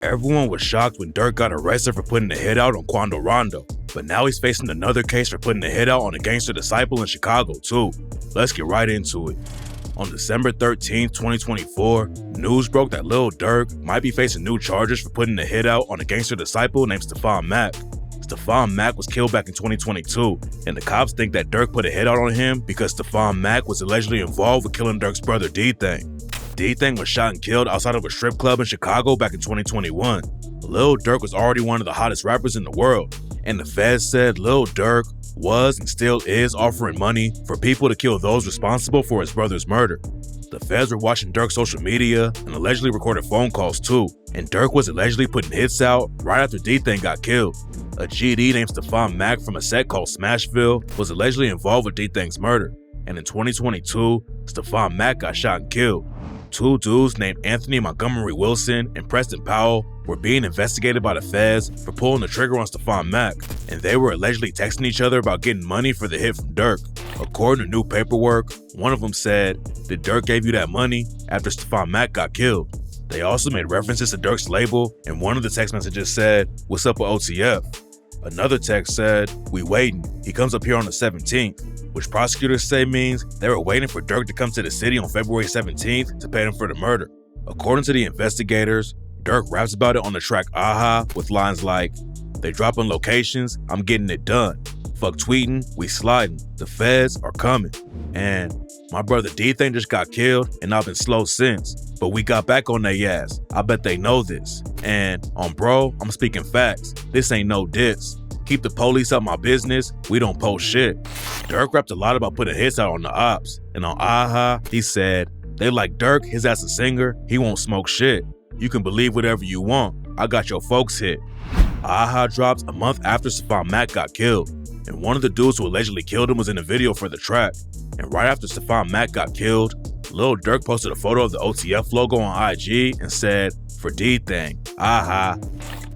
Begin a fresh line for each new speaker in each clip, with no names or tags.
Everyone was shocked when Durk got arrested for putting a hit out on Rondo, but now he's facing another case for putting a hit out on a gangster disciple in Chicago too. Let's get right into it. On December 13, 2024, news broke that Lil Durk might be facing new charges for putting a hit out on a gangster disciple named Stefan Mack. Stefan Mack was killed back in 2022, and the cops think that Durk put a hit out on him because Stefan Mack was allegedly involved with killing Durk's brother D-Thing. D-Thing was shot and killed outside of a strip club in Chicago back in 2021. Lil Durk was already one of the hottest rappers in the world, and the feds said Lil Durk was and still is offering money for people to kill those responsible for his brother's murder. The feds were watching Durk's social media and allegedly recorded phone calls too, and Durk was allegedly putting hits out right after D-Thing got killed. A GD named Stefan Mack from a set called Smashville was allegedly involved with D-Thing's murder, and in 2022, Stefan Mack got shot and killed. Two dudes named Anthony Montgomery Wilson and Preston Powell were being investigated by the feds for pulling the trigger on Stefan Mack, and they were allegedly texting each other about getting money for the hit from Durk. According to new paperwork, one of them said, "Did Durk gave you that money?" after Stefan Mack got killed. They also made references to Durk's label, and one of the text messages said, "What's up with OTF?" Another text said, "We waiting. He comes up here on the 17th." Which prosecutors say means they were waiting for Durk to come to the city on February 17th to pay him for the murder. According to the investigators, Durk raps about it on the track Aha with lines like, "They dropping locations, I'm getting it done. Fuck tweeting, we sliding. The feds are coming. And my brother D-Thing just got killed and I've been slow since. But we got back on their ass. I bet they know this. And on bro, I'm speaking facts. This ain't no diss. Keep the police out my business, we don't post shit." Durk rapped a lot about putting hits out on the ops, and on Aha, he said, "They like Durk, his ass a singer, he won't smoke shit. You can believe whatever you want, I got your folks hit." Aha dropped a month after Stefan Mack got killed, and one of the dudes who allegedly killed him was in the video for the track. And right after Stefan Mack got killed, Lil Durk posted a photo of the OTF logo on IG and said, "For D-Thing, Aha."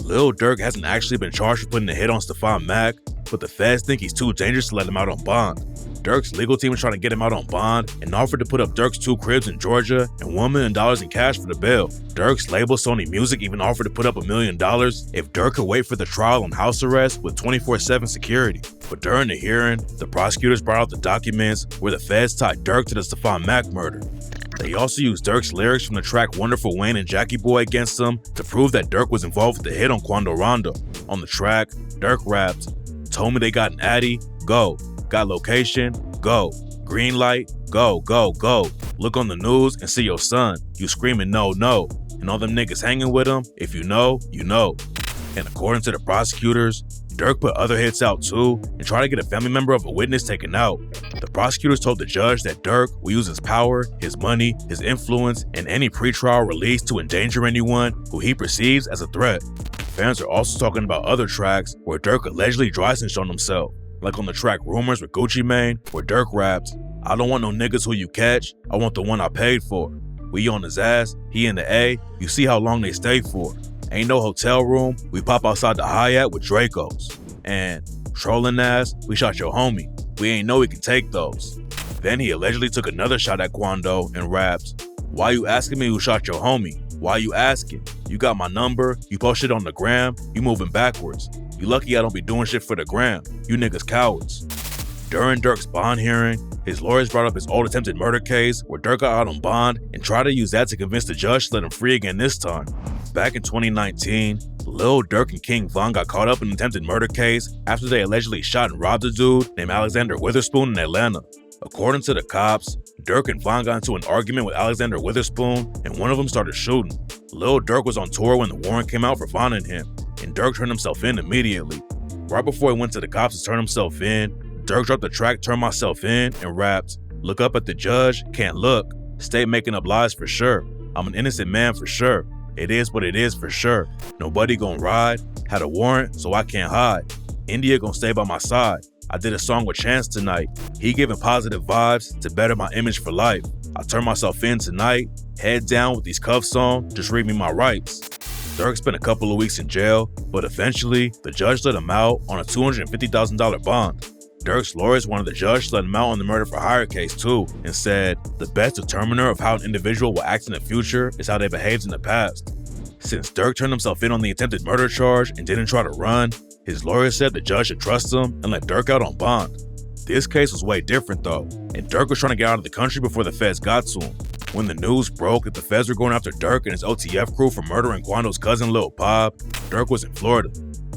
Lil Durk hasn't actually been charged for putting a hit on Stefan Mack, but the feds think he's too dangerous to let him out on bond. Durk's legal team is trying to get him out on bond and offered to put up Durk's 2 cribs in Georgia and $1 million in cash for the bail. Durk's label Sony Music even offered to put up $1 million if Durk could wait for the trial on house arrest with 24/7 security. But during the hearing, the prosecutors brought out the documents where the feds tied Durk to the Stefan Mack murder. They also used Durk's lyrics from the track Wonderful Wayne and Jackie Boy against him to prove that Durk was involved with the hit on Rondo. On the track, Durk raps, "Told me they got an Addy, go. Got location, go. Green light, go, go, go. Look on the news and see your son. You screaming no, no. And all them niggas hanging with him, if you know, you know." And according to the prosecutors, Durk put other hits out too and tried to get a family member of a witness taken out. The prosecutors told the judge that Durk will use his power, his money, his influence, and any pretrial release to endanger anyone who he perceives as a threat. Fans are also talking about other tracks where Durk allegedly dry snitched on himself, like on the track Rumors with Gucci Mane, where Durk raps, "I don't want no niggas who you catch, I want the one I paid for. We on his ass, he in the A, you see how long they stay for. Ain't no hotel room, we pop outside the Hyatt with Dracos. And trolling ass, we shot your homie, we ain't know we can take those." Then he allegedly took another shot at Quando and raps, "Why you asking me who shot your homie? Why you asking? You got my number, you post shit on the gram, you moving backwards. You lucky I don't be doing shit for the gram, you niggas cowards." During Durk's bond hearing, his lawyers brought up his old attempted murder case where Durk got out on bond and tried to use that to convince the judge to let him free again this time. Back in 2019, Lil Durk and King Von got caught up in an attempted murder case after they allegedly shot and robbed a dude named Alexander Witherspoon in Atlanta. According to the cops, Durk and Von got into an argument with Alexander Witherspoon and one of them started shooting. Lil Durk was on tour when the warrant came out for Von and him, and Durk turned himself in immediately. Right before he went to the cops to turn himself in, Durk dropped the track Turn Myself In and rapped, "Look up at the judge, can't look. Stay making up lies for sure. I'm an innocent man for sure. It is what it is for sure. Nobody gon' ride. Had a warrant, so I can't hide. India gon' stay by my side. I did a song with Chance tonight. He giving positive vibes to better my image for life. I turn myself in tonight. Head down with these cuffs on, just read me my rights." Durk spent a couple of weeks in jail, but eventually, the judge let him out on a $250,000 bond. Durk's lawyers wanted the judge to let him out on the murder for hire case too, and said, "The best determiner of how an individual will act in the future is how they behaved in the past." Since Durk turned himself in on the attempted murder charge and didn't try to run, his lawyer said the judge should trust him and let Durk out on bond. This case was way different though, and Durk was trying to get out of the country before the feds got to him. When the news broke that the feds were going after Durk and his OTF crew for murdering Quando's cousin Lil Pop, Durk was in Florida.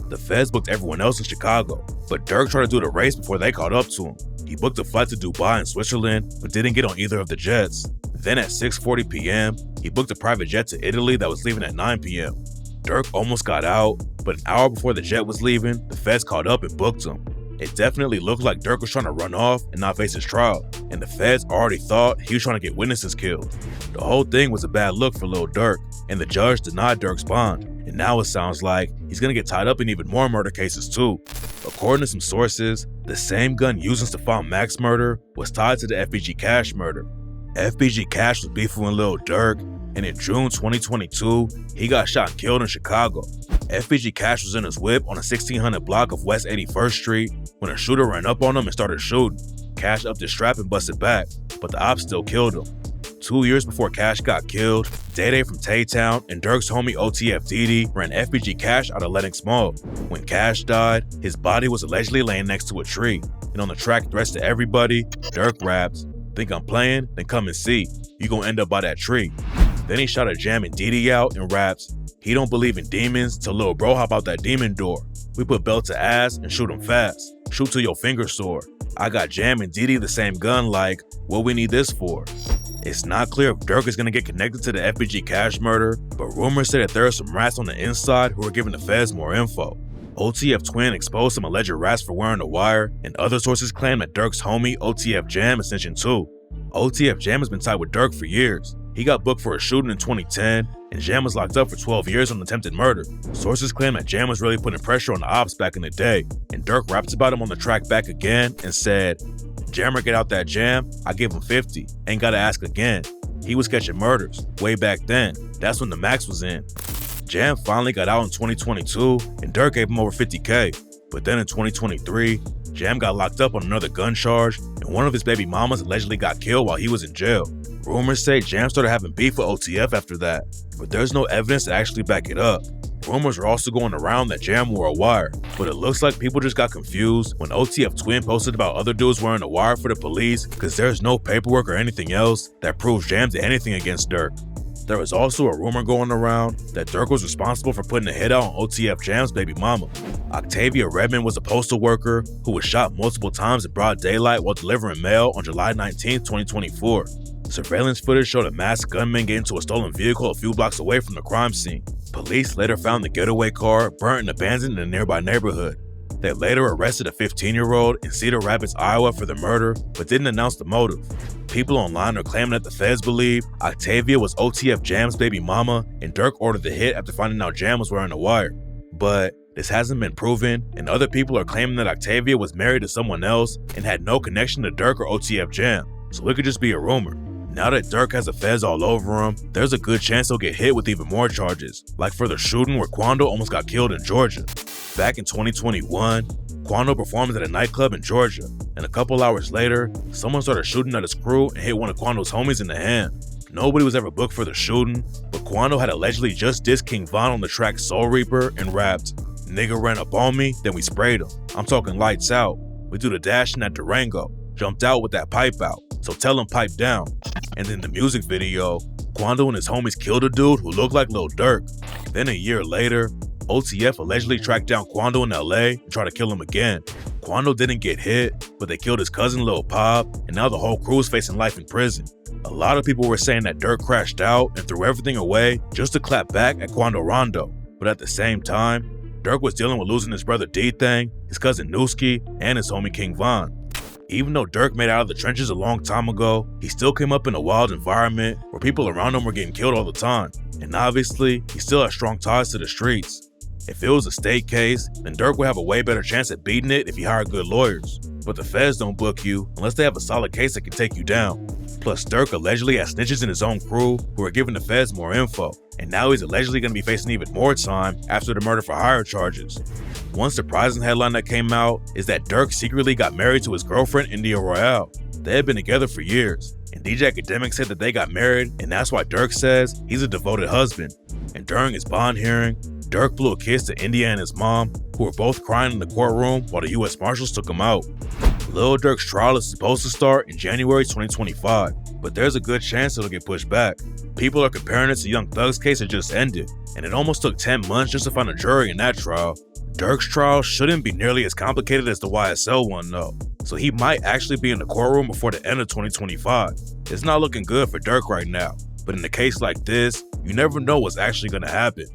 The feds booked everyone else in Chicago, but Durk tried to do the race before they caught up to him. He booked a flight to Dubai in Switzerland, but didn't get on either of the jets. Then at 6:40 p.m., he booked a private jet to Italy that was leaving at 9 p.m. Durk almost got out, but an hour before the jet was leaving, the feds caught up and booked him. It definitely looked like Durk was trying to run off and not face his trial, and the feds already thought he was trying to get witnesses killed. The whole thing was a bad look for Lil Durk, and the judge denied Durk's bond, and now it sounds like he's gonna get tied up in even more murder cases too. According to some sources, the same gun used in Stephon Mack's murder was tied to the FBG Cash murder. FBG Cash was beefing with Lil Durk, and in June 2022, he got shot and killed in Chicago. FBG Cash was in his whip on a 1600 block of West 81st Street when a shooter ran up on him and started shooting. Cash upped his strap and busted back, but the ops still killed him. 2 years before Cash got killed, Day from Tay-Town and Durk's homie OTF Didi ran FBG Cash out of Lenox Mall. When Cash died, his body was allegedly laying next to a tree, and on the track Threats to Everybody, Durk raps, "Think I'm playing? Then come and see. You gon' end up by that tree." Then he shot a Jam and Didi out and raps, "He don't believe in demons till lil' bro hop out that demon door. We put belt to ass and shoot him fast. Shoot till your fingers sore. I got Jam and Didi the same gun like, what we need this for?" It's not clear if Durk is gonna get connected to the FBG Cash murder, but rumors say that there are some rats on the inside who are giving the feds more info. OTF Twin exposed some alleged rats for wearing the wire, and other sources claim that Durk's homie OTF Jam is snitching too. OTF Jam has been tied with Durk for years. He got booked for a shooting in 2010, and Jam was locked up for 12 years on attempted murder. Sources claim that Jam was really putting pressure on the ops back in the day, and Durk raps about him on the track back again and said, "Jammer get out that jam, I give him 50, ain't gotta ask again. He was catching murders, way back then, that's when the max was in." Jam finally got out in 2022, and Durk gave him over 50K. But then in 2023, Jam got locked up on another gun charge, and one of his baby mamas allegedly got killed while he was in jail. Rumors say Jam started having beef with OTF after that, but there's no evidence to actually back it up. Rumors are also going around that Jam wore a wire, but it looks like people just got confused when OTF Twin posted about other dudes wearing a wire for the police because there's no paperwork or anything else that proves Jam did anything against Durk. There was also a rumor going around that Durk was responsible for putting a hit out on OTF Jam's baby mama. Octavia Redmond was a postal worker who was shot multiple times in broad daylight while delivering mail on July 19, 2024. Surveillance footage showed a masked gunman get into a stolen vehicle a few blocks away from the crime scene. Police later found the getaway car burnt and abandoned in a nearby neighborhood. They later arrested a 15-year-old in Cedar Rapids, Iowa for the murder, but didn't announce the motive. People online are claiming that the feds believe Octavia was OTF Jam's baby mama and Durk ordered the hit after finding out Jam was wearing a wire. But this hasn't been proven, and other people are claiming that Octavia was married to someone else and had no connection to Durk or OTF Jam, so it could just be a rumor. Now that Durk has the feds all over him, there's a good chance he'll get hit with even more charges, like for the shooting where Quando almost got killed in Georgia. Back in 2021, Quando performed at a nightclub in Georgia, and a couple hours later, someone started shooting at his crew and hit one of Quando's homies in the hand. Nobody was ever booked for the shooting, but Quando had allegedly just dissed King Von on the track Soul Reaper and rapped, "Nigga ran up on me, then we sprayed him. I'm talking lights out. We do the dashing at Durango. Jumped out with that pipe out, so tell him pipe down." And in the music video, Quando and his homies killed a dude who looked like Lil Durk. Then a year later, OTF allegedly tracked down Quando in LA and tried to kill him again. Quando didn't get hit, but they killed his cousin Lil Pop, and now the whole crew is facing life in prison. A lot of people were saying that Durk crashed out and threw everything away just to clap back at Quando Rondo, but at the same time, Durk was dealing with losing his brother D-Thang, his cousin Newski, and his homie King Von. Even though Durk made it out of the trenches a long time ago, he still came up in a wild environment where people around him were getting killed all the time. And obviously, he still has strong ties to the streets. If it was a state case, then Durk would have a way better chance at beating it if he hired good lawyers. But the feds don't book you unless they have a solid case that can take you down. Plus, Durk allegedly has snitches in his own crew who are giving the feds more info. And now he's allegedly going to be facing even more time after the murder for hire charges. One surprising headline that came out is that Durk secretly got married to his girlfriend, India Royale. They had been together for years, and DJ Academic said that they got married, and that's why Durk says he's a devoted husband. And during his bond hearing, Durk blew a kiss to India and his mom, who were both crying in the courtroom while the U.S. Marshals took him out. Lil Durk's trial is supposed to start in January 2025, but there's a good chance it'll get pushed back. People are comparing it to Young Thug's case that just ended, and it almost took 10 months just to find a jury in that trial. Durk's trial shouldn't be nearly as complicated as the YSL one though, so he might actually be in the courtroom before the end of 2025. It's not looking good for Durk right now, but in a case like this, you never know what's actually gonna happen.